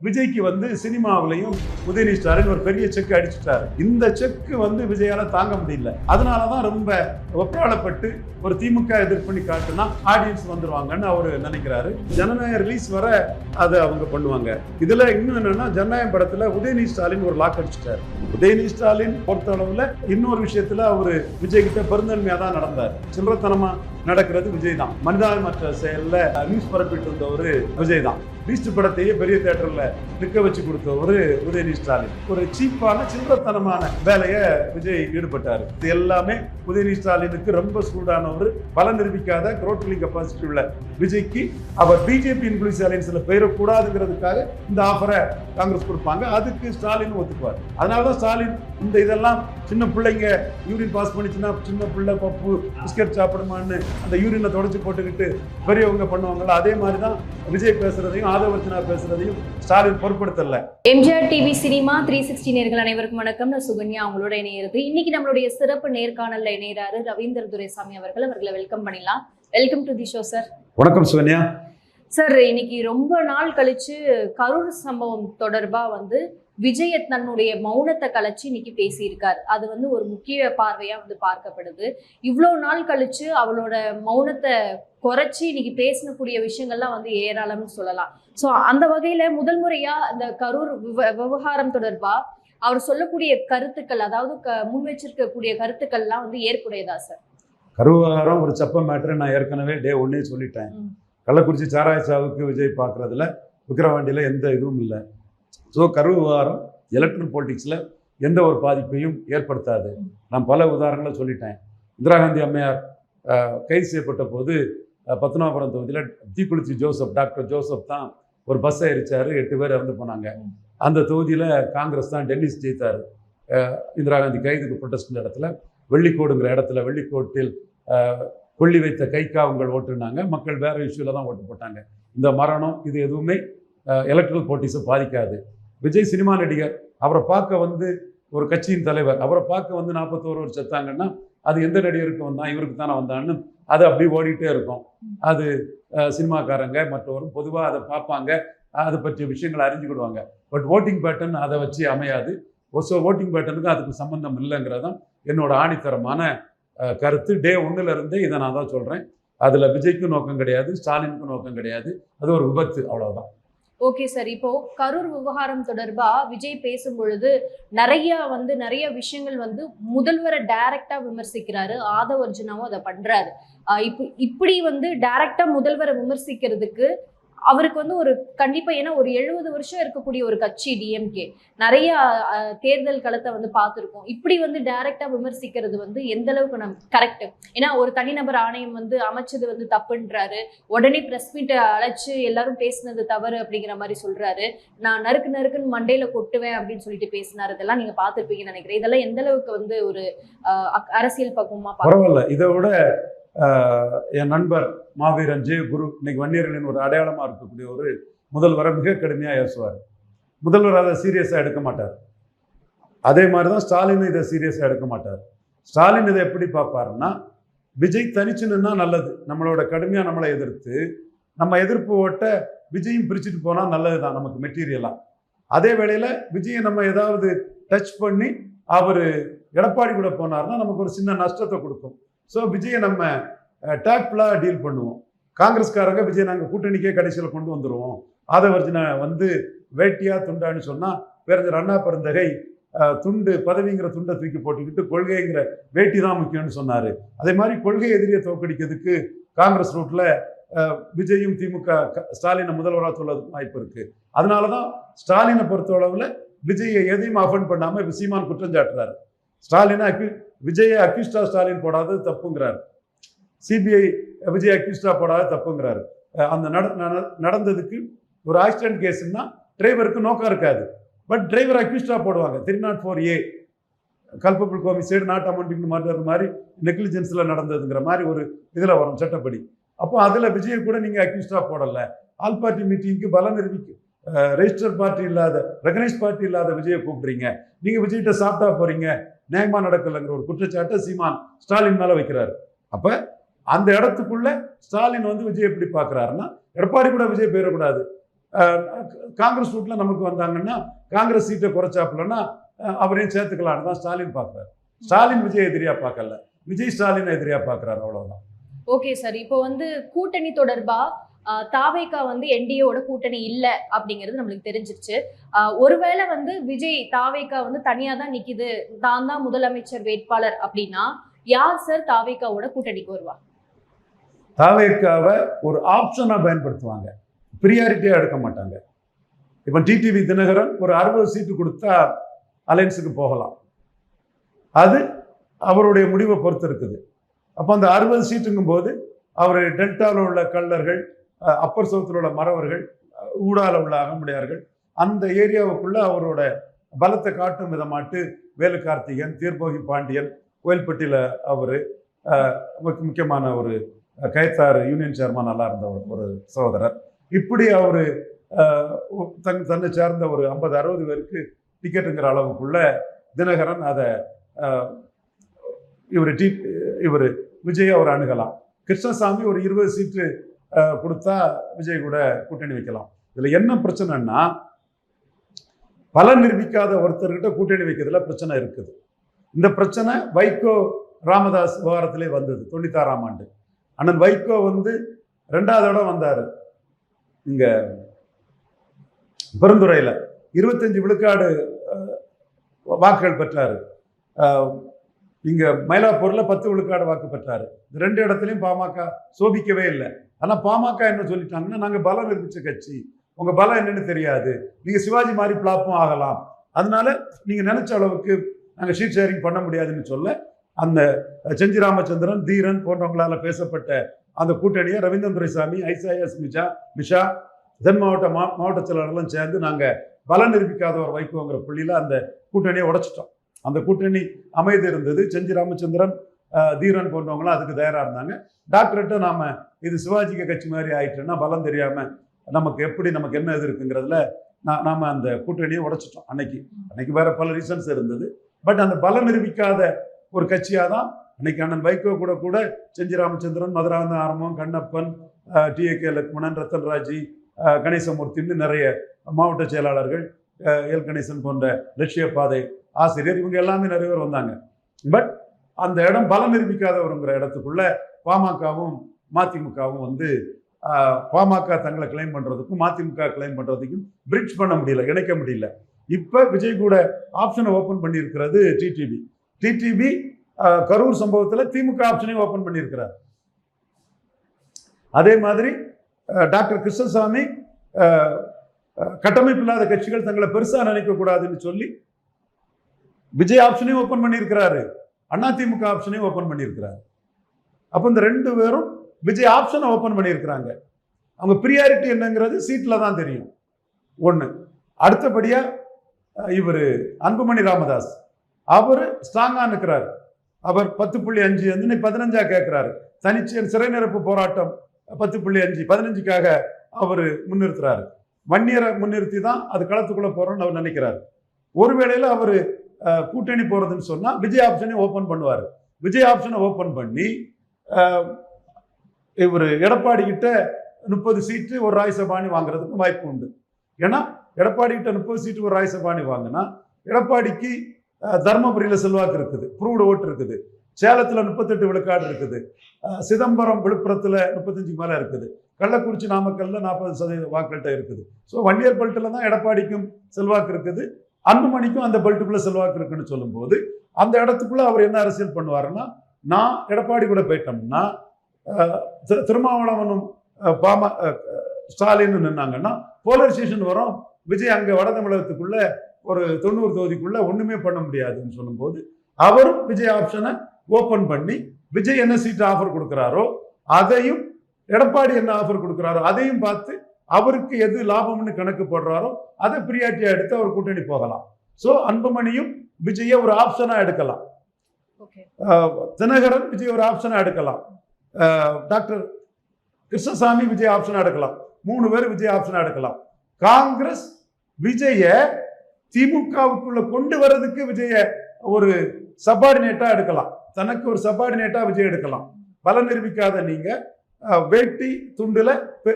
விஜய்க்கு வந்து சினிமாவிலையும் உதயநிதி ஸ்டாலின் ஒரு பெரிய செக் அடிச்சுட்டாரு. இந்த செக் வந்து விஜயால தாங்க முடியல. அதனாலதான் ரொம்ப ஒப்பராளப்பட்டு ஒரு திமுக எதிர்ப்பு பண்ணி காட்டுனா ஆடியன்ஸ் வந்துருவாங்கன்னு அவரு நினைக்கிறாரு. ஜனநாயக ரிலீஸ் வர அதை அவங்க பண்ணுவாங்க. இதுல இன்னும் என்னன்னா, ஜனநாயகம் படத்துல உதயநிதி ஸ்டாலின் ஒரு லாக் அடிச்சுட்டாரு. உதயநிதி ஸ்டாலின் பொறுத்த அளவுல இன்னொரு விஷயத்துல அவரு விஜய் கிட்ட பெருந்தன்மையா தான் நடந்தார். சில்லறத்தனமா நடக்கிறது விஜய் தான். மனிதாபிமற்ற செயல்ல நியூஸ் பரப்பிட்டு இருந்தவர் விஜய் தான். பீஸ்ட் படத்தையே பெரிய தியேட்டர்ல நிற்க வச்சு கொடுத்தவர் உதயநிதி ஸ்டாலின். ஒரு சீப்பான சில்லறத்தனமான வேலையை விஜய் ஈடுபட்டாரு. இது எல்லாமே உதயநிதி ஸ்டாலினுக்கு ரொம்ப சூடானவர். பலம் நிரூபிக்காத குரோட்லி கெப்பாசிட்டி உள்ள விஜய்க்கு அவர் பிஜேபி இன்க்ளூசிவ் அலையன்ஸ்ல பெயரக்கூடாதுங்கிறதுக்காக இந்த ஆஃபரை காங்கிரஸ் கொடுப்பாங்க. அதுக்கு ஸ்டாலின் ஒத்துக்குவார். அதனாலதான் ஸ்டாலின் இந்த இதெல்லாம் சின்ன பிள்ளைங்க யூரின் பாஸ் பண்ணிச்சுன்னா சின்ன பிள்ளை பப்பு பிஸ்கட் சாப்பிடுமான்னு அந்த யூரினை தொடச்சு போட்டுக்கிட்டு பெரியவங்க பண்ணுவாங்கல்ல, அதே மாதிரிதான் விஜய் பேசுறதையும் ஆதவர்ஜனா பேசுறதையும் ஸ்டாலின் பொருட்படுத்தல. எம்ஜிஆர் டிவி சினிமா 360 நேயர்கள் அனைவருக்கும் வணக்கம். நான் சுகன்யா அவங்களோட இணையிறது. இன்னைக்கு நம்மளுடைய சிறப்பு நேர்காணல்ல இணையறாரு ரவீந்திர துரைசாமி அவர்களை வெல்கம் பண்ணிடலாம். Welcome to the show sir. வணக்கம் சுகன்யா. சார், இன்னைக்கு ரொம்ப நாள் கழிச்சு கரூர் சம்பவம் தொடர்பா வந்து விஜய் தன்னுடைய மௌனத்தை கலைச்சு இன்னைக்கு பேசியிருக்காரு. அது வந்து ஒரு முக்கிய பார்வையா வந்து பார்க்கப்படுது. இவ்வளவு நாள் கழிச்சு அவளோட மௌனத்தை குறைச்சி இன்னைக்கு பேசக்கூடிய விஷயங்கள்லாம் வந்து ஏராளம்னு சொல்லலாம். ஸோ அந்த வகையில முதல் முறையா இந்த கரூர் விவகாரம் தொடர்பா அவர் சொல்லக்கூடிய கருத்துக்கள், அதாவது முன் வச்சிருக்கக்கூடிய கருத்துக்கள்லாம் வந்து ஏற்புடையதா சார்? கரூர் விவகாரம் ஒரு சப்ப மேட்டர். நான் ஏற்கனவே டே 1 சொல்லிட்டேன். கள்ளக்குறிச்சி சாராய சாவுக்கு விஜய் பார்க்கறதுல விக்கிரவாண்டியில எந்த இதுவும் இல்லை. ஸோ கரூர் விவகாரம் எலக்ட்ரல் பாலிடிக்ஸில் எந்த ஒரு பாதிப்பையும் ஏற்படுத்தாது. நான் பல உதாரணங்களை சொல்லிட்டேன். இந்திரா காந்தி அம்மையார் கைது செய்யப்பட்ட போது பத்மநாபபுரம் தொகுதியில் தீக்குளிச்சி டாக்டர் ஜோசப் தான் ஒரு பஸ்ஸை எரிச்சாரு. 8 பேர் இறந்து போனாங்க. அந்த தொகுதியில் காங்கிரஸ் தான் டென்னிஸ் ஜெயித்தார். இந்திரா காந்தி கைதுக்கு ப்ரொட்டஸ்ட் இடத்துல வெள்ளிக்கோடுங்கிற இடத்துல வெள்ளிக்கோட்டில் கொள்ளி வைத்த கைக்காவுங்கள் ஓட்டுனாங்க. மக்கள் வேற இஷ்யூவில் தான் ஓட்டு போட்டாங்க. இந்த மரணம் இது எதுவுமே எலக்ட்ரல் பாலிட்டிக்ஸை பாதிக்காது. விஜய் சினிமா நடிகர், அவரை பார்க்க வந்து ஒரு கட்சியின் தலைவர், அவரை பார்க்க வந்து 41 வருஷம் செத்தாங்கன்னா அது எந்த நடிகருக்கு வந்தான், இவருக்கு தானே வந்தான்னு அது அப்படி ஓடிட்டே இருக்கும். அது சினிமாக்காரங்க மற்றவரும் பொதுவாக அதை பார்ப்பாங்க, அதை பற்றிய விஷயங்களை அறிஞ்சுக்கிடுவாங்க. பட் ஓட்டிங் பேட்டர்ன் அதை வச்சு அமையாது. ஸோ ஓட்டிங் பேட்டர்னுக்கு அதுக்கு சம்பந்தம் இல்லைங்கிறதான் என்னோட ஆணித்தரமான கருத்து. டே 1 இதை நான் தான் சொல்கிறேன். அதில் விஜய்க்கும் நோக்கம் கிடையாது, ஸ்டாலினுக்கும் நோக்கம் கிடையாது. அது ஒரு விபத்து, அவ்வளவுதான். ஓகே சார், இப்போ கரூர் விவகாரம் தொடர்பா விஜய் பேசும் பொழுது நிறைய விஷயங்கள் வந்து முதல்வரை டைரக்டா விமர்சிக்கிறாரு. ஆதவர்ஜுனாவும் அதை பண்றாரு. இப்படி வந்து டைரக்டா முதல்வரை விமர்சிக்கிறதுக்கு அவருக்கு வந்து ஒரு கண்டிப்பா, ஏன்னா ஒரு 70 வருஷம் இருக்கக்கூடிய ஒரு கட்சி டிஎம்கே, நிறைய தேர்தல் களத்தை வந்து பார்த்துருக்கோம். இப்படி வந்து டைரக்டா விமர்சிக்கிறது வந்து எந்த அளவுக்கு கரெக்ட்? ஏன்னா ஒரு தனிநபர் ஆணையம் வந்து அமைச்சது வந்து தப்புன்றாரு. உடனே பிரஸ் மீட்டை அழைச்சு எல்லாரும் பேசினது தவறு அப்படிங்கிற மாதிரி சொல்றாரு. நான் நறுக்குன்னு மண்டையில கொட்டுவேன் அப்படின்னு சொல்லிட்டு பேசினாரு. இதெல்லாம் நீங்க பார்த்துருப்பீங்கன்னு நினைக்கிறேன். இதெல்லாம் எந்த அளவுக்கு வந்து ஒரு அரசியல் பக்குவமா பரவாயில்ல. இதை விட என் நண்பர் மாவீரன் ஜே குரு இன்னைக்கு வன்னியர்களின் ஒரு அடையாளமாக இருக்கக்கூடிய ஒரு முதல்வரை மிக கடுமையாக ஏசுவார். முதல்வர் அதை சீரியஸாக எடுக்க மாட்டார். அதே மாதிரி தான் ஸ்டாலின் இதை சீரியஸாக எடுக்க மாட்டார். ஸ்டாலின் இதை எப்படி பார்ப்பாருன்னா, விஜய் தனிச்சுன்னா நல்லது, நம்மளோட கடுமையாக நம்மளை எதிர்த்து நம்ம எதிர்ப்பு ஓட்ட விஜயும் பிரிச்சுட்டு போனால் நல்லது தான் நமக்கு மெட்டீரியலாக. அதே வேளையில் விஜயை நம்ம ஏதாவது டச் பண்ணி அவர் எடப்பாடி கூட போனார்னா நமக்கு ஒரு சின்ன நஷ்டத்தை கொடுக்கும். ஸோ விஜயை நம்ம டேக்ஃபுல்லாக டீல் பண்ணுவோம். காங்கிரஸ்காரங்க விஜய் நாங்கள் கூட்டணிக்கே கடைசியில் கொண்டு வந்துடுவோம், ஆதவர்ஜுனா வந்து வேட்டியா துண்டான்னு சொன்னால் பேரறிஞர் அண்ணா பெருந்தகை துண்டு பதவிங்கிற துண்டை தூக்கி போட்டுக்கிட்டு கொள்கைங்கிற வேட்டி தான் முக்கியம்னு சொன்னார். அதே மாதிரி கொள்கை எதிரியை தோற்கடிக்கிறதுக்கு காங்கிரஸ் ரூட்டில் விஜயும் திமுக ஸ்டாலினை முதல்வராக சொல்றதுக்கு வாய்ப்பு இருக்குது. அதனால தான் ஸ்டாலினை பொறுத்தளவில் விஜயை எதையும் அஃபெண்ட் பண்ணாமல் சீமான் குற்றம் சாட்டுறாரு. ஸ்டாலினை விஜயை அக்யூஸ்டா ஸ்டாலின் போடாதது தப்புங்கிறார். சிபிஐ விஜய் அக்யூஸ்டா போடாத தப்புங்கிறாரு. அந்த நடந்ததுக்கு ஒரு ஆக்சிடென்ட் கேஸ்ன்னா டிரைவருக்கு நோக்கம் இருக்காது, பட் டிரைவர் அக்யூஸ்டா போடுவாங்க. 304A culpable homicide not amounting murder மாதிரி நெக்லிஜென்ஸில் நடந்ததுங்கிற மாதிரி ஒரு இதில் வரும் சட்டப்படி. அப்போ அதில் விஜய் கூட நீங்கள் அக்யூஸ்டா போடலை. ஆல் பார்ட்டி மீட்டிங்க்கு பலம் நிரூபிக்கும் ரெஜிஸ்டர் பார்ட்டி இல்லாத, ரெகனைஸ் பார்ட்டி இல்லாத விஜயை கூப்பிடுறீங்க, நீங்கள் விஜய்கிட்ட சாப்பிட்டா போறீங்க, நியாயமா நடக்கலைங்கிற ஒரு குற்றச்சாட்டை சீமான் ஸ்டாலின் மேலே வைக்கிறாரு. அப்போ அந்த இடத்துக்குள்ள ஸ்டாலின் வந்து விஜய் எப்படி பார்க்குறாருன்னா, எடப்பாடி கூட விஜய் போயிடக்கூடாது, காங்கிரஸ் ரூட்ல நமக்கு வந்தாங்கன்னா காங்கிரஸ் சீட்டை குறைச்சாப்புலன்னா அவரையும் சேர்த்துக்கலான்னு தான் ஸ்டாலின் பார்க்குறாரு. ஸ்டாலின் விஜய் எதிரியா பார்க்கல, விஜய் ஸ்டாலின் எதிரியா பார்க்குறாரு, அவ்வளவுதான். ஓகே சார், இப்போ வந்து கூட்டணி தொடர்பா தாவேகா வந்து என்டிஏவோட கூட்டணி இல்ல அப்படிங்கிறது நம்மளுக்கு தெரிஞ்சிருச்சு. ஒருவேளை வந்து விஜய் தாவேகா வந்து தனியா தான் நிக்குது, தான் தான் முதலமைச்சர் வேட்பாளர் அப்படின்னா யார் சார் தாவேகாவோட கூட்டணிக்கு வருவா? தாவேகாவை ஒரு ஆப்ஷனா பயன்படுத்துவாங்க, பிரியாரிட்டியா எடுக்க மாட்டாங்க. இப்போ டிடிவி தினகரன் ஒரு 60 சீட்டு கொடுத்தா அலையன்ஸுக்கு போகலாம், அது அவருடைய முடிவை பொறுத்து இருக்குது. அப்போ அந்த 60 சீட்டுங்கும் போது அவர் டெல்டாவில் உள்ள கள்ளர்கள், அப்பர் சவுத்தில் உள்ள மறவர்கள், ஊடால உள்ள அகமுடையார்கள், அந்த ஏரியாவுக்குள்ள அவரோட பலத்தை காட்டும் விதமாட்டு வேலு கார்த்திகன், தீர்போகி பாண்டியன், கோயில்பட்டியில் அவர் முக்கியமான ஒரு கயத்தார் யூனியன் சேர்மன் நல்லா இருந்த ஒரு சகோதரர், இப்படி அவர் தன்னை சேர்ந்த ஒரு 50-60 பேருக்கு டிக்கெட்டுங்கிற அளவுக்குள்ள தினகரன் அதை இவர் விஜய் அவர் அணுகலாம். கிருஷ்ணசாமி ஒரு 20 சீட்டு கொடுத்தா விஜய் கூட கூட்டணி வைக்கலாம். இதுல என்ன பிரச்சனைன்னா, பலன் நிரூபிக்காத ஒருத்தர்கிட்ட கூட்டணி வைக்கிறதுல பிரச்சனை இருக்குது. இந்த பிரச்சனை வைகோ ராமதாஸ் விவகாரத்திலே வந்தது 96ஆம் ஆண்டு. அண்ணன் வைகோ வந்து 2வது இடம் வந்தாரு இங்க பெருந்துறையில, 25 விழுக்காடு வாக்குகள் பெற்றாரு. இங்க மயிலாப்பூர்ல 10 விழுக்காடு வாக்கு பெற்றாரு. 2 இடத்துலையும் பாமக சோபிக்கவே இல்லை. ஆனா பாமக என்ன சொல்லிட்டாங்கன்னா, நாங்க பலம் நிரூபிச்ச கட்சி, உங்க பலம் என்னன்னு தெரியாது, நீங்க சிவாஜி மாதிரி பிளாப்பும் ஆகலாம், அதனால நீங்க நினைச்ச அளவுக்கு நாங்க ஷீட் ஷேரிங் பண்ண முடியாதுன்னு சொல்ல, அந்த செஞ்சி ராமச்சந்திரன், தீரன் போன்றவங்களால பேசப்பட்ட அந்த கூட்டணியை ரவீந்திரன் துரைசாமி, ஐசாஎஸ் மிஷா, தென் மாவட்ட செயலாளர்களும் சேர்ந்து நாங்க பலம் நிரூபிக்காத ஒரு வைக்கோங்கிற புள்ளியில அந்த கூட்டணியை உடைச்சிட்டோம். அந்த கூட்டணி அமைதி இருந்தது. செஞ்சி ராமச்சந்திரன், தீரன் போன்றவங்களும் அதுக்கு தயாரா இருந்தாங்க. டாக்டர்கிட்ட நாம இது சிவாஜிக்கு கட்சி மாதிரி ஆயிட்டுன்னா பலம் தெரியாம நமக்கு என்ன இது இருக்குங்கிறதுல நாம அந்த கூட்டணியை உடைச்சிட்டோம். அன்னைக்கு வேற பல ரீசன்ஸ் இருந்தது. பட் அந்த பலம் நிரூபிக்காத ஒரு கட்சியாக தான் அன்னைக்கு அண்ணன் வைகோ கூட செஞ்சி ராமச்சந்திரன், மதுராந்த ஆரம்பம், கண்ணப்பன், டிஏகே லக்ஷ்மணன், ரத்தன்ராஜி, கணேசமூர்த்தின்னு நிறைய மாவட்ட செயலாளர்கள், எல் கணேசன் போன்ற லட்சிய பாதை ஆசிரியர், இவங்க எல்லாமே நிறைய பேர் வந்தாங்க. பட் அந்த இடம் பலம் நிரூபிக்காதவருங்கிற இடத்துக்குள்ள பாமகவும் மதிமுகவும் வந்து பாமக தங்களை கிளைம் பண்றதுக்கும் மதிமுக கிளைம் பண்றதுக்கும் பிரிட்ஜ் பண்ண முடியல, இணைக்க முடியல. இப்ப விஜய் கூட ஆப்ஷனை ஓபன் பண்ணியிருக்கிறது டிடிவி. கரூர் சம்பவத்தில் திமுக ஆப்ஷனையும் ஓபன் பண்ணியிருக்கிறார். அதே மாதிரி டாக்டர் கிருஷ்ணசாமி கட்டமைப்பு இல்லாத கட்சிகள் தங்களை பெருசா நினைக்க கூடாதுன்னு சொல்லி விஜய் ஆப்ஷனையும் ஓபன் பண்ணியிருக்கிறாரு, அதிமுக ஆப்ஷனையும் ஓபன் பண்ணியிருக்கிறாரு. அப்போ இந்த 2 பேரும் விஜய் ஆப்ஷனை ஓபன் பண்ணியிருக்கிறாங்க. அவங்க பிரியாரிட்டி என்னங்கிறது சீட்ல தான் தெரியும். ஒண்ணு. அடுத்தபடியா இவர் அன்புமணி ராமதாஸ், அவர் ஸ்ட்ராங்கா நிற்கிறார். அவர் 10.5 வந்து 15 கேட்கிறாரு. தனிச்சு சிறை நிரப்பு போராட்டம் 10.5 15க்காக அவர் முன்னிறுத்துறாரு. வன்னியரை முன்னிறுத்தி தான் அது களத்துக்குள்ள போறோம்னு அவர் நினைக்கிறார். ஒருவேளையில அவர் கூட்டணி போறதுன்னு சொன்னா விஜய் ஆப்ஷனை ஓபன் பண்ணுவார். விஜய் ஆப்ஷனை ஓபன் பண்ணி இவர் எடப்பாடி கிட்ட 30 சீட்டு ஒரு ராஜ்யசபாணி வாங்குறதுக்கு வாய்ப்பு உண்டு. ஏன்னா எடப்பாடி கிட்ட 30 சீட்டு ஒரு ராஜ்யசபாணி வாங்கினா எடப்பாடிக்கு தர்மபுரியில செல்வாக்கு இருக்குது, ப்ரூவ்டு ஓட்டு இருக்குது, சேலத்துல 38 விழுக்காடு இருக்குது, சிதம்பரம் விழுப்புரத்துல 35 மேல இருக்குது, கள்ளக்குறிச்சி நாமக்கல்ல 40% வாக்குகள்கிட்ட இருக்குது. ஸோ வன்னியர் பெல்ட்ல தான் எடப்பாடிக்கும் செல்வாக்கு இருக்குது, அன்புமணிக்கும் அந்த பெல்ட்டுக்குள்ள செல்வாக்கு இருக்குன்னு சொல்லும் போது அந்த இடத்துக்குள்ள அவர் என்ன அரசியல் பண்ணுவாருன்னா, நான் எடப்பாடி கூட போயிட்டோம்னா திருமாவளவனும் ஸ்டாலின் நின்னாங்கன்னா போலரைசேஷன் வரும். விஜய் அங்க வட தமிழகத்துக்குள்ள ஒரு 90 தொகுதிக்குள்ள ஒண்ணுமே பண்ண முடியாதுன்னு சொல்லும் போது அவரும் விஜய் ஆப்ஷனை ஓபன் பண்ணி விஜய் என்ன சீட் ஆஃபர் கொடுக்கிறாரோ அதையும், எடப்பாடி என்ன ஆஃபர் கொடுக்கிறாரோ அதையும் பார்த்து அவருக்கு எது லாபம்னு கணக்கு போடுறாரோ அதை பிரியாரிட்டியா எடுத்து அவர் கூட்டணி போகலாம். சோ அன்புமணியும் விஜய ஒரு ஆப்ஷனா எடுக்கலாம், தினகரன் விஜய் ஒரு ஆப்ஷனா எடுக்கலாம், டாக்டர் கிருஷ்ணசாமி விஜய் ஆப்ஷனா எடுக்கலாம், 3 பேர் விஜய் ஆப்ஷனா எடுக்கலாம். காங்கிரஸ் விஜய திமுகவுக்குள்ள கொண்டு வர்றதுக்கு விஜய ஒரு சப்பார்டினேட்டா எடுக்கலாம், தனக்கு ஒரு சப்பார்டினேட்டா விஜய் எடுக்கலாம். பலம் நிரூபிக்காத நீங்க வேட்டி துண்டுல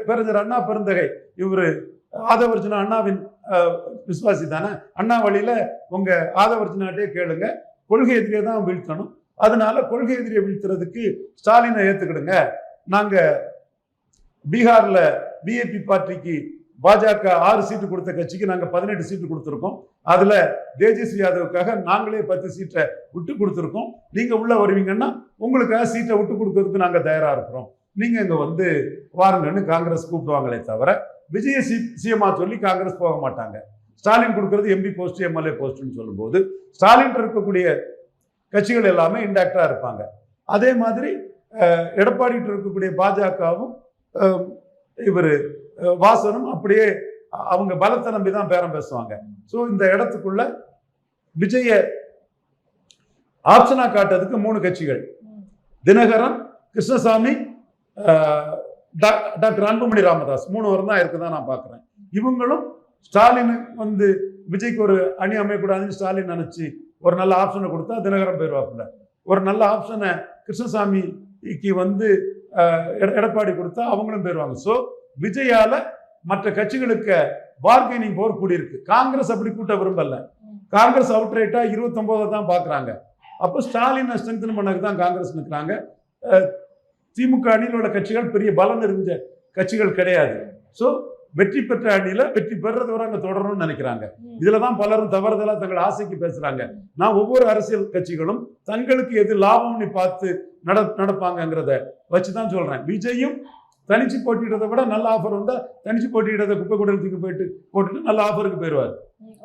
பேரஞ்சர் அண்ணா பெருந்தகை இவரு ஆதவர்ஜுனா அண்ணாவின் விசுவாசி தானே, அண்ணா வழியில உங்க ஆதவர்ஜுனாட்டே கேளுங்க, கொள்கை எதிரியை தான் வீழ்த்தணும். அதனால கொள்கை எதிரியை வீழ்த்துறதுக்கு ஸ்டாலினை ஏத்துக்கிடுங்க. நாங்க பீகார்ல பிஏபி பார்ட்டிக்கு பாஜக 6 சீட்டு கொடுத்த கட்சிக்கு நாங்க 18 சீட்டு கொடுத்துருக்கோம். அதுல தேஜஸ்வி யாதவுக்காக நாங்களே 10 சீட்டை விட்டு கொடுத்துருக்கோம். நீங்க உள்ள வருவீங்கன்னா உங்களுக்காக சீட்டை விட்டு கொடுக்கறதுக்கு நாங்க தயாரா இருக்கிறோம், நீங்க இங்க வந்து வாருங்கன்னு காங்கிரஸ் கூப்பிடுவாங்களே தவிர விஜய சிஎம்மா சொல்லி காங்கிரஸ் போக மாட்டாங்க. ஸ்டாலின் கொடுக்கறது எம்பி போஸ்ட் எம்எல்ஏ போஸ்ட்னு சொல்லும்போது ஸ்டாலின் இருக்கக்கூடிய கட்சிகள் எல்லாமே இன்டாக்டா இருப்பாங்க. அதே மாதிரி எடப்பாடிட்டு இருக்கக்கூடிய பாஜகவும் இவர் வாசனும் அப்படியே அவங்க பலத்தை நம்பி தான் பேரம் பேசுவாங்க. ஸோ இந்த இடத்துக்குள்ள விஜய ஆப்ஷனா காட்டுறதுக்கு 3 கட்சிகள், தினகரன், கிருஷ்ணசாமி, டாக்டர் அன்புமணி ராமதாஸ் 3 பேரும் தான் இருக்குதான் நான் பார்க்குறேன். இவங்களும் ஸ்டாலின் வந்து விஜய்க்கு ஒரு அணி அமையக்கூடாதுன்னு ஸ்டாலின் நினைச்சு ஒரு நல்ல ஆப்ஷனை கொடுத்தா தினகரன் போயிடுவாப்புல, ஒரு நல்ல ஆப்ஷனை கிருஷ்ணசாமிக்கு வந்து எடப்பாடி கொடுத்தா அவங்களும் போயிடுவாங்க. ஸோ விஜயால மற்ற கட்சிகளுக்கு பார்கெனிங் போர் கூடியிருக்கு. காங்கிரஸ் அப்படி கூட்ட விரும்பல. காங்கிரஸ் அவுட்ரைட்டா 29 தான் பாக்குறாங்க. அப்போ ஸ்டாலினை ஸ்ட்ரென்தன் பண்ணதுக்கு தான் காங்கிரஸ் நிற்கிறாங்க. திமுக அணியில் உள்ள கட்சிகள் பெரிய பலம் இருந்த கட்சிகள் கிடையாது. ஸோ வெற்றி பெற்ற அணியில வெற்றி பெறது வரை அங்க தொடரணும்னு நினைக்கிறாங்க. இதுலதான் பலரும் தவறுதலா தங்கள் ஆசைக்கு பேசுறாங்க. நான் ஒவ்வொரு அரசியல் கட்சிகளும் தங்களுக்கு எது லாபம்னு பார்த்து நடப்பாங்கிறத வச்சுதான் சொல்றேன். விஜயும் தனிச்சு போட்டியிடறதை விட நல்ல ஆஃபர் வந்தா தனிச்சு போட்டியிடறத குப்பை குடலுக்கு போட்டுட்டு நல்ல ஆஃபருக்கு போயிடுவார்.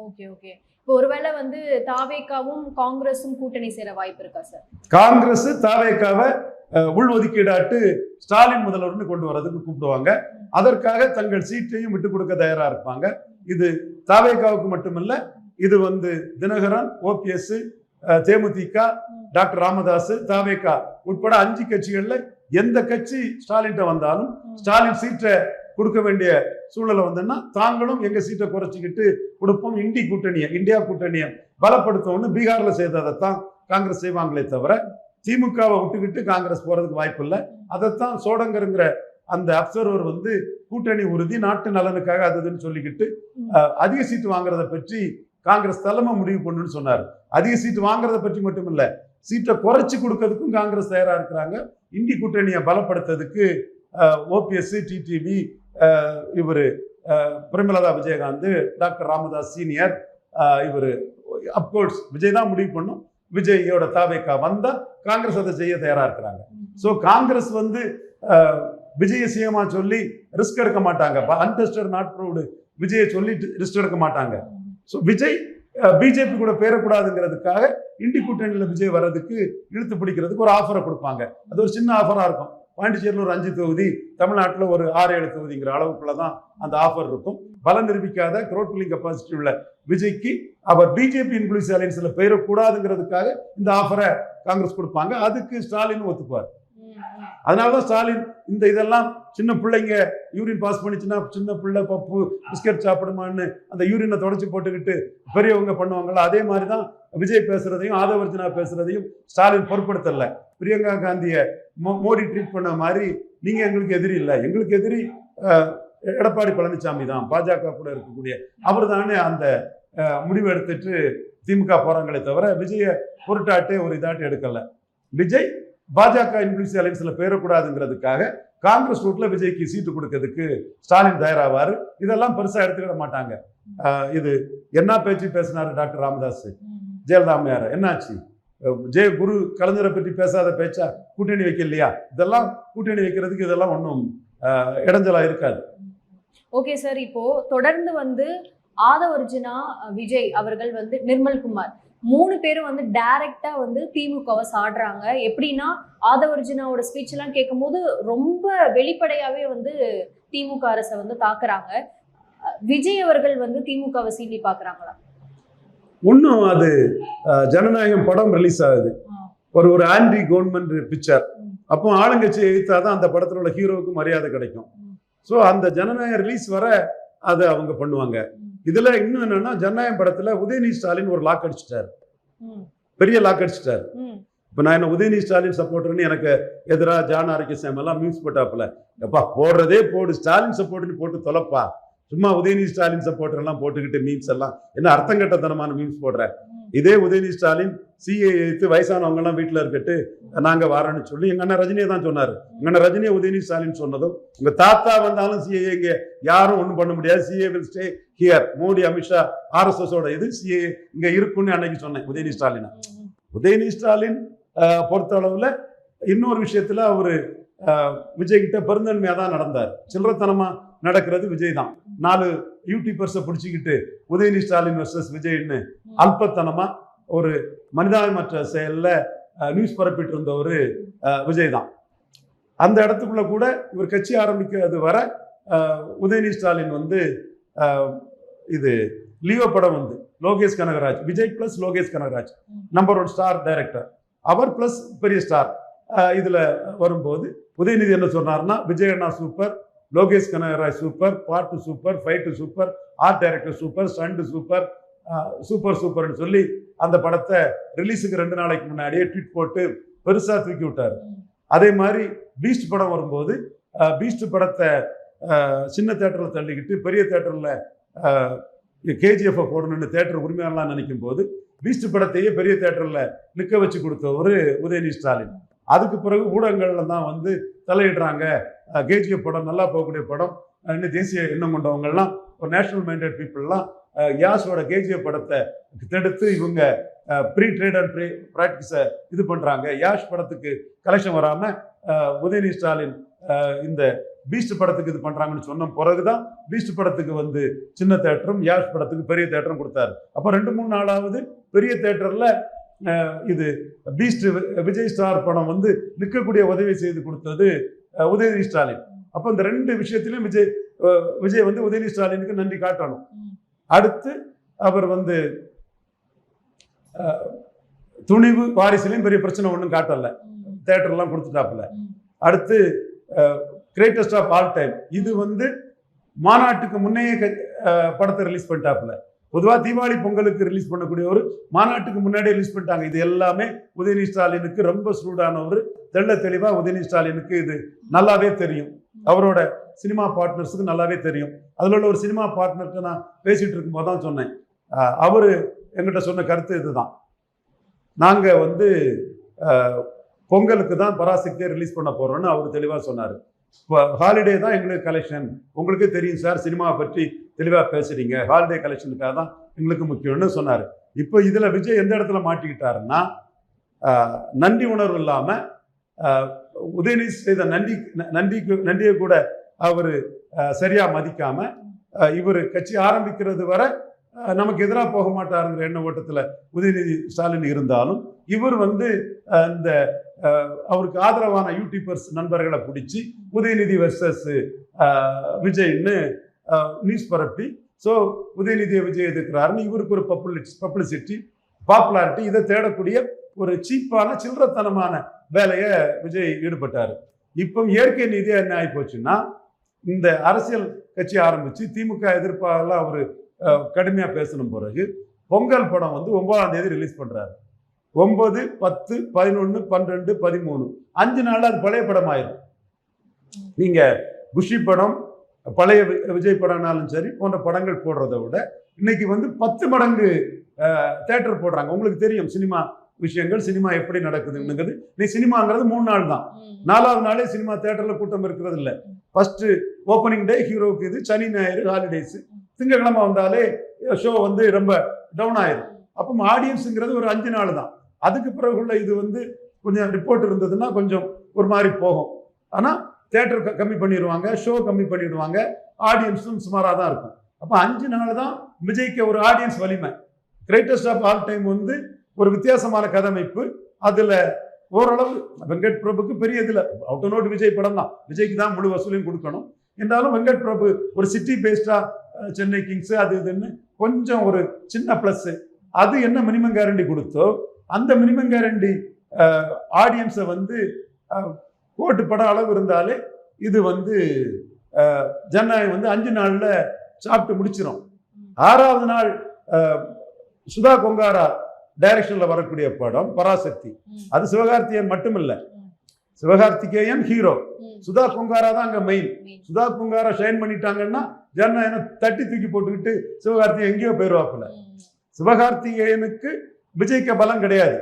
Okay okay. இப்போ ஒருவேளை வந்து தாவேகாவும் காங்கிரஸும் கூட்டணி சேர வாய்ப்பு இருக்கா சார்? காங்கிரஸ் தாவேகாவை உள்ஒதுக்கீடாட்டு ஸ்டாலின் முதல்வர்னு கொண்டு வரதுக்கு கூப்பிடுவாங்க. அதற்காக தங்கள் சீட்டையும் விட்டு கொடுக்க தயாரா இருப்பாங்க. இது தாவேகாவுக்கு மட்டுமல்ல, இது வந்து தினகரன், ஓபிஎஸ், தேமுதிக, டாக்டர் ராமதாஸ், தாவேகா உட்பட 5 கட்சிகள்ல எந்த கட்சி ஸ்டாலின் வந்தாலும் ஸ்டாலின் சீட்டை கொடுக்க வேண்டிய சூழலை வந்தோம்னா தாங்களும் எங்க சீட்டை குறைச்சிக்கிட்டு கொடுப்போம். இந்தியா கூட்டணியை பலப்படுத்தணும்னு பீகார்ல செய்ததைத்தான் காங்கிரஸ் செய்வாங்களே தவிர திமுகவை விட்டுக்கிட்டு காங்கிரஸ் போறதுக்கு வாய்ப்பு இல்லை. அதைத்தான் சோடங்கருங்கிற அந்த அப்சர்வர் வந்து கூட்டணி உறுதி, நாட்டு நலனுக்காக அதுன்னு சொல்லிக்கிட்டு அதிக சீட்டு வாங்குறத பற்றி காங்கிரஸ் தலைமை முடிவு பண்ணுன்னு சொன்னார். அதிக சீட்டு வாங்குறத பற்றி மட்டும் இல்ல, சீட்டை குறைச்சி கொடுக்கறதுக்கும் காங்கிரஸ் தயாரா இருக்கிறாங்க. இந்தி கூட்டணியை பலப்படுத்துறதுக்கு ஓபிஎஸ், டிடிவி, இவர் பிரேமலதா விஜயகாந்த், டாக்டர் ராமதாஸ் சீனியர், இவர் அப்கோர்ஸ் விஜய் தான் முடிவு பண்ணும். விஜயோட தாவேகா வந்தா காங்கிரஸ் அதை செய்ய தயாரா இருக்கிறாங்க. ஸோ காங்கிரஸ் வந்து விஜய சிஎம்மா சொல்லி ரிஸ்க் எடுக்க மாட்டாங்க. அன்டெஸ்டட் நாட் ப்ரூவ்டு விஜயை சொல்லி ரிஸ்க் எடுக்க மாட்டாங்க. ஸோ விஜய் பிஜேபி கூட பேரக்கூடாதுங்கிறதுக்காக இண்டி கூட்டணியில் விஜய் வர்றதுக்கு இழுத்து பிடிக்கிறதுக்கு ஒரு ஆஃபரை கொடுப்பாங்க. அது ஒரு சின்ன ஆஃபரா இருக்கும். பாண்டிச்சேரியில் ஒரு 5 தொகுதி, தமிழ்நாட்டில் ஒரு 6-7 தொகுதிங்கிற அளவுக்குள்ளதான் அந்த ஆஃபர் இருக்கும். பலம் நிரூபிக்காத க்ரோட்லிங் கெப்பாசிட்டி உள்ள விஜய்க்கு அவர் பிஜேபி இன்க்ளூசிவ் அலையன்ஸ்ல பெயரக்கூடாதுங்கிறதுக்காக இந்த ஆஃபரை காங்கிரஸ் கொடுப்பாங்க. அதுக்கு ஸ்டாலின் ஒத்துக்குவார். அதனாலதான் ஸ்டாலின் இதெல்லாம் சின்ன பிள்ளைங்க யூரின் பாஸ் பண்ணிச்சுன்னா சின்ன பிள்ளை பப்பு பிஸ்கட் சாப்பிடுமான்னு அந்த யூரினை தொடச்சி போட்டுக்கிட்டு பெரியவங்க பண்ணுவாங்கல்ல, அதே மாதிரிதான் விஜய் பேசுறதையும் ஆதவர்ஜனா பேசுறதையும் ஸ்டாலின் பொருட்படுத்தல. பிரியங்கா காந்திய மோடி ட்ரீட் பண்ண மாதிரி நீங்க எங்களுக்கு எதிரி இல்லை, எங்களுக்கு எதிரி எடப்பாடி பழனிசாமி தான், பாஜக கூட இருக்கக்கூடிய அவர் தானே அந்த முடிவு எடுத்துட்டு திமுக போறாங்களே தவிர விஜய பொருட்டாட்டே ஒரு இதாட்டு எடுக்கல. விஜய் பாஜக இன்க்ளூசிவ் அலையன்ஸ்ல பேரக்கூடாதுங்கிறதுக்காக காங்கிரஸ் ரூட்ல விஜய்க்கு சீட்டு கொடுக்கறதுக்கு ஸ்டாலின் தயாராவாரு. இதெல்லாம் பெருசா எடுத்துக்கிட மாட்டாங்க. இது என்ன பேச்சு பேசினாரு டாக்டர் ராமதாஸ், ஜெயலலிதா அம்மையார் என்னாச்சு, குரு கலைஞரை பற்றி பேசாத பேச்சா கூட்டணி வைக்கலையா? இதெல்லாம் கூட்டணி வைக்கிறதுக்கு இதெல்லாம் ஒன்றும் இடைஞ்சலா இருக்காது. ஓகே சார், இப்போ தொடர்ந்து வந்து ஆதவர்ஜுனா, விஜய் அவர்கள் வந்து நிர்மல்குமார் 3 பேரும் வந்து டைரக்டா வந்து திமுகவை சாடுறாங்க. எப்படின்னா ஆதவர்ஜுனாவோட ஸ்பீச் எல்லாம் கேட்கும் போது ரொம்ப வெளிப்படையாவே வந்து திமுக அரசை வந்து தாக்குறாங்க. விஜய் அவர்கள் வந்து திமுகவை சீண்டி பாக்குறாங்களா? ஒன்னும் அது ஜனநாயகம் படம் ரிலீஸ் ஆகுது, ஒரு ஆன்டி கவர்மெண்ட் பிக்சர். அப்போ ஆளுங்கட்சி எதிர்த்தாதான் அந்த படத்துல உள்ள ஹீரோவுக்கு மரியாதை கிடைக்கும். ஸோ அந்த ஜனநாயகம் ரிலீஸ் வர அதை அவங்க பண்ணுவாங்க. இதுல இன்னும் என்னன்னா, ஜனநாயகம் படத்துல உதயநிதி ஸ்டாலின் ஒரு லாக் அடிச்சிட்டாரு, பெரிய லாக் அடிச்சிட்டாரு. இப்ப நான் என்ன உதயநிதி ஸ்டாலின் சப்போர்ட்டர்னு எனக்கு எதிராக ஜான் ஆரோக்கிய சேம் எல்லாம் மீம்ஸ் போட்டாப்புல, எப்பா போடுறதே போடு, ஸ்டாலின் சப்போர்ட்னு போட்டு தொலைப்பா, சும்மா உதயநிதி ஸ்டாலின் சப்போர்ட்டர் எல்லாம் போட்டுக்கிட்டு மீம்ஸ் எல்லாம் என்ன அர்த்தம் கட்டத்தனமான மீம்ஸ் போடுற. இதே உதயநிதி ஸ்டாலின் சிஏ எடுத்து வயசானவங்க எல்லாம் வீட்டில் இருக்கட்டு நாங்க வரேன்னு சொல்லி எங்க அண்ணன் ரஜினியை தான் சொன்னாரு. எங்க அண்ணன் ரஜினியை உதயநிதி ஸ்டாலின் சொன்னதும் உங்க தாத்தா வந்தாலும் சிஏ இங்க யாரும் ஒண்ணும் பண்ண முடியாது, CA will stay here, Modi Amit Shah RSS ஓட இது சிஏ இங்க இருக்குன்னு அன்னைக்கு சொன்னேன் உதயநிதி ஸ்டாலின். உதயநிதி ஸ்டாலின் பொறுத்த அளவுல இன்னொரு விஷயத்துல அவரு விஜய் கிட்ட பெருந்தன்மையா தான் நடந்தார். சில்லறத்தனமா நடக்கிறது விஜய் தான். 4 யூடியூபர்ஸை பிடிச்சிக்கிட்டு உதயநிதி ஸ்டாலின் வர்சஸ் விஜய்னு அல்பத்தனமா ஒரு மனிதாபிமற்ற செயல்ல நியூஸ் பரப்பிட்டு இருந்த ஒரு விஜய் தான். அந்த இடத்துக்குள்ள கூட இவர் கட்சி ஆரம்பிக்கிறது வர உதயநிதி ஸ்டாலின் வந்து இது லியோ படம் வந்து Lokesh Kanagaraj, Vijay plus Lokesh Kanagaraj number 1 star director, அவர் பிளஸ் பெரிய ஸ்டார் இதுல வரும்போது உதயநிதி என்ன சொன்னார்னா விஜய் அண்ணா சூப்பர், லோகேஷ் கனகராஜ் சூப்பர், பாட்டு super, fight super, art director super, stunt super, super சூப்பர்னு சொல்லி அந்த படத்தை ரிலீஸுக்கு 2 நாளைக்கு முன்னாடியே ட்வீட் போட்டு பெருசா தூக்கி விட்டார். அதே மாதிரி பீஸ்ட் படம் வரும்போது பீஸ்ட் படத்தை சின்ன தேட்டர்ல தள்ளிக்கிட்டு பெரிய தேட்டர்ல KGF போடணும்னு தேட்டர் உரிமையாளர்லாம் நினைக்கும் போது பீஸ்ட் படத்தையே பெரிய தேட்டர்ல நிற்க வச்சு கொடுத்த ஒரு உதயநிதி ஸ்டாலின். அதுக்கு பிறகு ஊடகங்கள்ல தான் வந்து தலையிடுறாங்க, KGF படம் நல்லா போகக்கூடிய படம், இன்னும் தேசிய எண்ணம் கொண்டவங்கள்லாம் ஒரு நேஷனல் மைண்டட் பீப்புளெலாம் யாஸோட KGF படத்தை தடுத்து இவங்க ப்ரீ ட்ரேட் அண்ட் ப்ராக்டிஸை இது பண்ணுறாங்க. யாஷ் படத்துக்கு கலெக்ஷன் வராமல் உதயநிதி ஸ்டாலின் இந்த பீஸ்ட் படத்துக்கு இது பண்ணுறாங்கன்னு சொன்ன பிறகுதான் பீஸ்ட் படத்துக்கு வந்து சின்ன தேட்டரும் யாஷ் படத்துக்கு பெரிய தேட்டரும் கொடுத்தாரு. அப்போ 2-3 நாளாவது பெரிய தேட்டரில் இது பீஸ்ட் விஜய் ஸ்டார் படம் வந்து நிற்கக்கூடிய உதவி செய்து கொடுத்தது உதயநிதி ஸ்டாலின். அப்போ இந்த 2 விஷயத்திலும் விஜய் வந்து உதயநிதி ஸ்டாலினுக்கு நன்றி காட்டணும். அடுத்து அவர் வந்து துணிவு வாரிசுலையும் பெரிய பிரச்சனை ஒன்றும் காட்டல, தேட்டர்லாம் கொடுத்துட்டாப்புல. அடுத்து கிரேட்டஸ்ட் ஆஃப் ஆல் டைம் இது வந்து மாநாட்டுக்கு முன்னையே படத்தை ரிலீஸ் பண்ணிட்டாப்புல. பொதுவாக தீபாவளி பொங்கலுக்கு ரிலீஸ் பண்ணக்கூடிய ஒரு மாநாட்டுக்கு முன்னாடியே ரிலீஸ் பண்ணிட்டாங்க. இது எல்லாமே உதயநிதி ஸ்டாலினுக்கு ரொம்ப சூடான ஒரு தெள்ள தெளிவாக உதயநிதி ஸ்டாலினுக்கு இது நல்லாவே தெரியும், அவரோட சினிமா பார்ட்னர்ஸுக்கு நல்லாவே தெரியும். அதில் உள்ள ஒரு சினிமா பார்ட்னர்கிட்ட நான் பேசிட்டு இருக்கும்போது தான் சொன்னேன், அவரு எங்கிட்ட சொன்ன கருத்து இதுதான், நாங்கள் வந்து பொங்கலுக்கு தான் பராசக்தியை ரிலீஸ் பண்ண போறோம்னு அவர் தெளிவாக சொன்னார். இப்போ ஹாலிடே தான் எங்களுக்கு கலெக்ஷன், உங்களுக்கே தெரியும் சார் சினிமாவை பற்றி தெளிவாக பேசுறீங்க, ஹாலிடே கலெக்ஷனுக்காக தான் எங்களுக்கு முக்கியம்னு சொன்னார். இப்போ இதில் விஜய் எந்த இடத்துல மாட்டிக்கிட்டாருன்னா, நன்றி உணர்வு இல்லாமல் உதயநிதி செய்த நன்றியை கூட அவர் சரியாக மதிக்காம இவர் கட்சி ஆரம்பிக்கிறது வரை நமக்கு எதிராக போக மாட்டாருங்கிற எண்ண ஓட்டத்தில் உதயநிதி ஸ்டாலின் இருந்தாலும் இவர் வந்து இந்த அவருக்கு ஆதரவான யூடியூபர்ஸ் நண்பர்களை பிடிச்சி உதயநிதி வெர்சஸ் விஜய்ன்னு நியூஸ் பரப்பி, ஸோ உதயநிதியை விஜய் எதிர்க்கிறாருன்னு இவருக்கு ஒரு பப்ளிசிட்டி பாப்புலாரிட்டி இதை தேடக்கூடிய ஒரு சீப்பான சில்லறத்தனமான வேலையை விஜய் ஈடுபட்டார். இப்போ இயற்கை நீதியாக என்ன ஆகி போச்சுன்னா, இந்த அரசியல் கட்சி ஆரம்பித்து திமுக எதிர்ப்பாகலாம் அவர் கடுமையாக பேசணும் பிறகு பொங்கல் படம் வந்து 9ஆம் தேதி ரிலீஸ் பண்ணுறாரு. 9, 10, 11, 12, 13 5 நாள் அது பழைய படம் ஆயிடும். நீங்கள் குஷி படம் பழைய விஜய் படம்னாலும் சரி போன்ற படங்கள் போடுறதை விட இன்னைக்கு வந்து 10 மடங்கு தேட்டர் போடுறாங்க. உங்களுக்கு தெரியும் சினிமா விஷயங்கள், சினிமா எப்படி நடக்குதுங்கிறது. நீ சினிமாங்கிறது 3 நாள் தான், 4ஆவது நாளே சினிமா தேட்டரில் கூட்டம் இருக்கிறது இல்லை. ஃபர்ஸ்ட் ஓப்பனிங் டே ஹீரோவுக்கு இது, சனி ஞாயிறு ஹாலிடேஸ், திங்கக்கிழமை வந்தாலே ஷோ வந்து ரொம்ப டவுன் ஆயிடும். அப்போ ஆடியன்ஸுங்கிறது ஒரு 5 நாள் தான். அதுக்கு பிறகுள்ள இது வந்து கொஞ்சம் ரிப்போர்ட் இருந்ததுன்னா கொஞ்சம் ஒரு மாதிரி போகும். ஆனால் தேட்டர் கம்மி பண்ணிடுவாங்க, ஷோ கம்மி பண்ணிடுவாங்க, ஆடியன்ஸும் சுமாராக தான் இருக்கும். அப்போ 5 நாள் தான் விஜய்க்கு ஒரு ஆடியன்ஸ் வலிமை. கிரேட்டஸ்ட் ஆஃப் ஆல் டைம் வந்து ஒரு வித்தியாசமான கதமைப்பு. அதில் ஓரளவு வெங்கட் பிரபுக்கு பெரிய இதில் அவுட் அண்ட் அவுட் விஜய் படம் தான், விஜய்க்கு தான் முழு வசூலையும் கொடுக்கணும். என்றாலும் வெங்கட் பிரபு ஒரு சிட்டி பேஸ்டா சென்னை கிங்ஸ் அது இதுன்னு கொஞ்சம் ஒரு சின்ன பிளஸ். அது என்ன மினிமம் கேரண்டி கொடுத்தோ அந்த மினிமம் கேரண்டி ஆடியன்ஸை வந்து கோட்டு படம் அளவு இருந்தாலே இது வந்து ஜனநாயகம் வந்து 5 நாள்ல சாப்பிட்டு முடிச்சிடும். 6ஆவது நாள் சுதா கொங்காரா டைரக்ஷன்ல வரக்கூடிய படம் பராசக்தி. அது சிவகார்த்திகேயன் மட்டும் இல்ல, சிவகார்த்திகேயன் ஹீரோ, சுதா கொங்காரா தான் அங்க மெயின். சுதா கொங்காரா ஷைன் பண்ணிட்டாங்கன்னா ஜனநாயகனை தட்டி தூக்கி போட்டுக்கிட்டு சிவகார்த்திகேயன் எங்கேயோ போயிடுவாப்புல. சிவகார்த்திகேயனுக்கு விஜய்க்கு பலம் கிடையாது.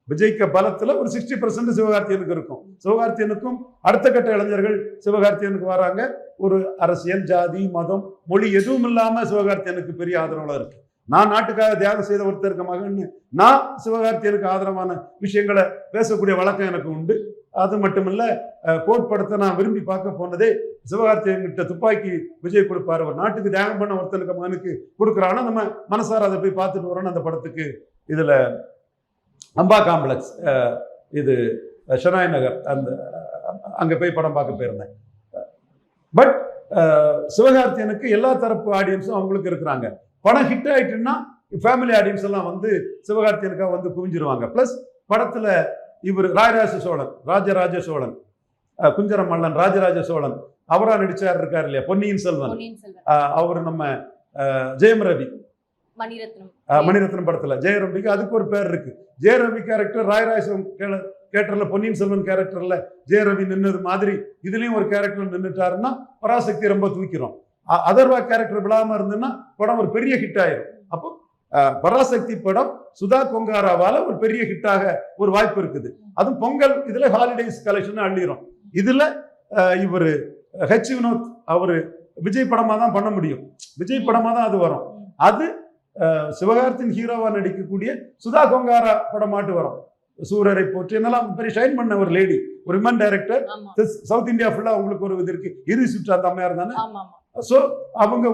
விஜய்க்கு பலத்துல ஒரு 60% சிவகார்த்திகேயனுக்கு இருக்கும். சிவகார்த்திகேயனுக்கும் அடுத்த கட்ட இளைஞர்கள் சிவகார்த்திகேயனுக்கு வராங்க. ஒரு அரசியல், ஜாதி, மதம், மொழி எதுவும் இல்லாம சிவகார்த்திகேயனுக்கு பெரிய ஆதரவுல இருக்கு. நான் நாட்டுக்காக தியாகம் செய்த ஒருத்தருக்கு மகன்னு நான் சிவகார்த்திகேயனுக்கு ஆதரவான விஷயங்களை பேசக்கூடிய வழக்கம் எனக்கு உண்டு. அது மட்டுமில்ல, கோட் படத்தை நான் விரும்பி பார்க்க போனதே சிவகார்த்திகேயன்கிட்ட துப்பாக்கி விஜய் கொடுப்பாரு. ஒரு நாட்டுக்கு தியாகம் பண்ண ஒருத்தனுக்கு மகனுக்கு கொடுக்குறாங்கன்னா நம்ம மனசார அதை போய் பார்த்துட்டு வரோன்னு அந்த படத்துக்கு. இதுல அம்பா காம்ப்ளெக்ஸ், இது ஷனாய் நகர், அந்த அங்கே போய் படம் பார்க்க போயிருந்தேன். பட் சிவகார்த்திகேயனுக்கு எல்லா தரப்பு ஆடியன்ஸும் அவங்களுக்கு இருக்கிறாங்க. படம் ஹிட் ஆயிட்டுன்னா ஃபேமிலி ஆடியன்ஸ் எல்லாம் வந்து சிவகார்த்திகேயனுக்காக வந்து குவிஞ்சிருவாங்க. ப்ளஸ் படத்தில் இவர் ராஜராஜ சோழன், ராஜராஜ சோழன், குஞ்சர மல்லன், ராஜராஜ சோழன் அவரா நடிச்சார் இருக்காரு இல்லையா, பொன்னியின் செல்வன். அவர் நம்ம ஜெயம் ரவி, மணிரத்னம் படத்துல ஜெயரவிக்கு அதுக்கு ஒரு பேர் இருக்கு. ஜெயரவி கேரக்டர் ராயராஜன் கேரக்டர்ல, பொன்னியின் செல்வன் கேரக்டர்ல ஜெயரவி நின்னது மாதிரி இதுலயும் ஒரு கேரக்டர் நின்றுட்டாருன்னா பராசக்தி ரொம்ப தூக்கிறோம். அதர்வா கேரக்டர் விழாம இருந்ததுன்னா படம் ஒரு பெரிய ஹிட் ஆயிரும். அப்போ பராசக்தி படம் சுதா கொங்காராவால ஒரு பெரிய ஹிட்டாக ஒரு வாய்ப்பு இருக்குது. அதுவும் பொங்கல் இதுல ஹாலிடேஸ் கலெக்ஷன் அள்ளிரும். இதுல இவரு ஹெச் வினோத் அவரு விஜய் படமா தான் பண்ண முடியும். விஜய் படமா தான் அது வரும். அது சிவகார்த்தியின் ஹீரோவா நடிக்கக்கூடிய சுதா கொங்காரா படமாட்டு வரும். சூரரை போற்றி என்னெல்லாம் பெரிய ஷைன் பண்ண ஒரு லேடி, ஒரு விமன் டைரக்டர். சவுத் இந்தியா ஃபுல்லா உங்களுக்கு ஒரு இது இருக்கு. இறுதி சுற்று அந்த அம்மையார் தானே. ஸோ அவங்க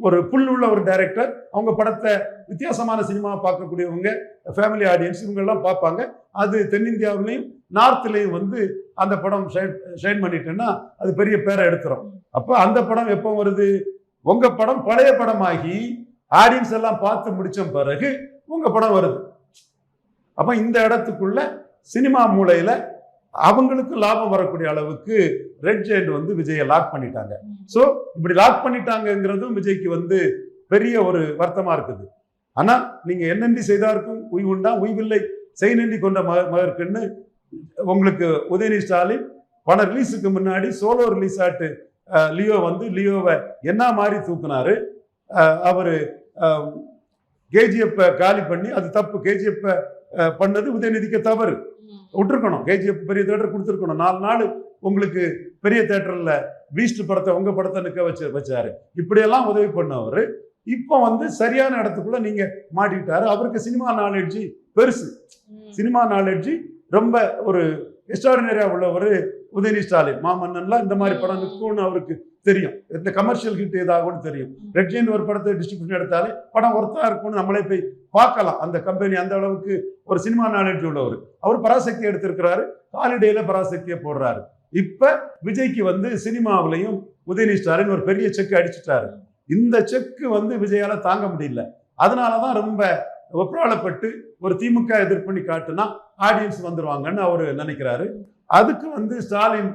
ஒரு புல் உள்ள ஒரு டைரக்டர். அவங்க படத்தை வித்தியாசமான சினிமாவை பார்க்கக்கூடியவங்க, ஃபேமிலி ஆடியன்ஸ் இவங்க எல்லாம் பார்ப்பாங்க. அது தென்னிந்தியாவிலையும் நார்த்லையும் வந்து அந்த படம் ஷைன் பண்ணிட்டேன்னா அது பெரிய பேரை எடுத்துரும். அப்போ அந்த படம் எப்போ வருது? உங்க படம் பழைய படமாகி ஆடியன்ஸ் எல்லாம் பார்த்து முடிச்ச பிறகு உங்க படம் வருது. அப்ப இந்த இடத்துக்குள்ள சினிமா மூலையில அவங்களுக்கு லாபம் வரக்கூடிய அளவுக்கு ரெட் ஜெயண்ட் வந்து விஜயை லாக் பண்ணிட்டாங்க. ஸோ இப்படி லாக் பண்ணிட்டாங்கிறதும் விஜய்க்கு வந்து பெரிய ஒரு வருத்தமா இருக்குது. ஆனா நீங்க என்னென்றி செய்தாருக்கும் உய்வுண்டா உய்வில்லை செய்நன்றி கொண்ட மகருக்குன்னு உங்களுக்கு உதயநிதி ஸ்டாலின் படம் ரிலீஸுக்கு முன்னாடி சோலோ ரிலீஸ் ஆட்டு லியோ வந்து லியோவை என்ன மாதிரி தூக்குனாரு. அவரு கேஜிஎஃப் காலி பண்ணி அது தப்பு. கேஜிஎஃப் பண்ணது உதயநிதிக்கு தவறு. விட்டுருக்கணும். கேஜிஎஃப் பெரிய தேட்டர் கொடுத்துருக்கணும். 4 நாள் உங்களுக்கு பெரிய தேட்டர்ல பீஸ்ட் படத்தை உங்க படத்தை நிற்க வச்சாரு. இப்படியெல்லாம் உதவி பண்ணவர் இப்போ வந்து சரியான இடத்துக்குள்ள நீங்க மாட்டிக்கிட்டாரு. அவருக்கு சினிமா நாலேஜ் பெருசு. சினிமா நாலேஜ் ரொம்ப ஒரு எக்ஸ்ட்ராடினரியா உள்ளவர் உதயநிதி ஸ்டாலின். மாமன்னன்லாம் இந்த மாதிரி படம் நிற்கும்னு அவருக்கு தெரியும். இந்த கமர்ஷியல் ஹிட் ஏதாகும்னு தெரியும். ரெட் ஜெயண்ட் ஒரு படத்தை டிஸ்ட்ரிபியூஷன் எடுத்தாலே படம் ஒர்த்தா இருக்கும்னு நம்மளே போய் பார்க்கலாம். அந்த கம்பெனி அந்த அளவுக்கு ஒரு சினிமா நாலேஜ் உள்ளவர். அவர் பராசக்தி எடுத்திருக்கிறாரு. ஹாலிடேல பராசக்தியை போடுறாரு. இப்ப விஜய்க்கு வந்து சினிமாவிலையும் உதயநிதி ஸ்டாலின் ஒரு பெரிய செக் அடிச்சுட்டாரு. இந்த செக்கு வந்து விஜயால தாங்க முடியல. அதனாலதான் ரொம்ப ஒப்ராளப்பட்டு ஒரு திமுக எதிர்ப்பு காட்டுனா ஆடியன்ஸ் வந்துருவாங்கன்னு அவரு நினைக்கிறாரு. அதுக்கு வந்து ஸ்டாலின்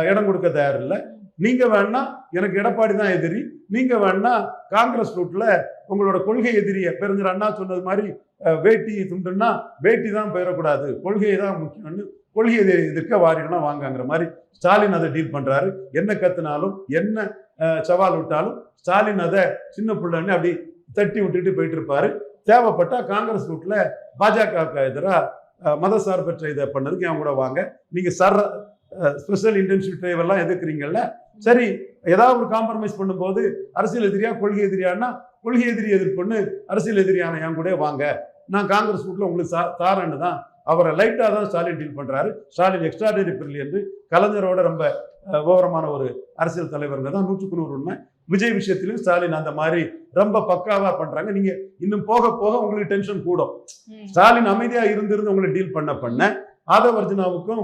இடம் கொடுக்க தயாரில்லை. நீங்க வேணா எனக்கு எடப்பாடி தான் எதிரி, நீங்க வேணா காங்கிரஸ் ரூட்ல உங்களோட கொள்கை எதிரிய பெருஞ்சர் அண்ணா சொன்னது மாதிரி வேட்டி துண்டுன்னா வேட்டி தான் போயிடக்கூடாது, கொள்கையை தான் முக்கியம்னு கொள்கை எதிர்க்க வாரிடணும் வாங்கங்கிற மாதிரி ஸ்டாலின் அதை டீல் பண்றாரு. என்ன கத்துனாலும் என்ன சவால் விட்டாலும் ஸ்டாலின் அதை சின்ன பிள்ளைன்னு அப்படி தட்டி விட்டுட்டு போயிட்டு இருப்பாரு. தேவைப்பட்டா காங்கிரஸ் ரூட்ல பாஜக எதிராக மதசார்பற்ற இதை பண்ணதுக்கு என் கூட வாங்க, நீங்க ஸ்பெஷல் இன்டென்சிவ் டிரைவ் எல்லாம் எதிர்க்கிறீங்கல்ல, சரி ஏதாவது ஒரு காம்ப்ரமைஸ் பண்ணும்போது அரசியல் எதிரியா கொள்கை எதிரியானா கொள்கை எதிரி எதிர்ப்புன்னு அரசியல் எதிரியான என் கூட வாங்க, நான் காங்கிரஸ் ரூட்ல உங்களுக்கு தாரேன்னு தான் அவரை லைட்டா தான் ஸ்டாலின் டீல் பண்றாரு. ஸ்டாலின் எக்ஸ்ட்ராடனரி பிரில்லியன்ட், கலைஞரோட ரொம்ப விவரமான ஒரு அரசியல் தலைவருங்க தான் 100% உண்மை. விஜய் விஷயத்திலும் ஸ்டாலின் அந்த மாதிரி ரொம்ப பக்காவா பண்றாங்க. நீங்க இன்னும் போக போக உங்களுக்கு டென்ஷன் கூடும். ஸ்டாலின் அமைதியா இருந்து உங்களை டீல் பண்ண ஆதவர்ஜுனாவுக்கும்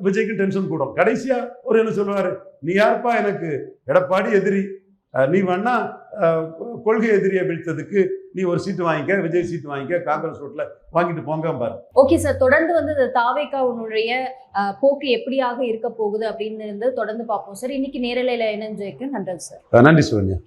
விஜய்க்கு டென்ஷன் கூடும். கடைசியா ஒரு என்ன சொல்லுவாரு, நீ யாருப்பா எனக்கு எடப்பாடி எதிரி, நீ வேணா கொள்கை எதிரியை வீழ்த்ததுக்கு நீ ஒரு சீட்டு வாங்கிக்க, விஜய் சீட்டு வாங்கிக்க, காங்கிரஸ் ரோட்ல வாங்கிட்டு போங்க பாரு. ஓகே சார், தொடர்ந்து வந்து தாவேகாவுடைய போக்கு எப்படியாக இருக்க போகுது அப்படின்னு தொடர்ந்து பார்ப்போம் சார். இன்னைக்கு நேரலையில இணைஞ்சிருக்கு. நன்றி சார். நன்றி சுவன்யா.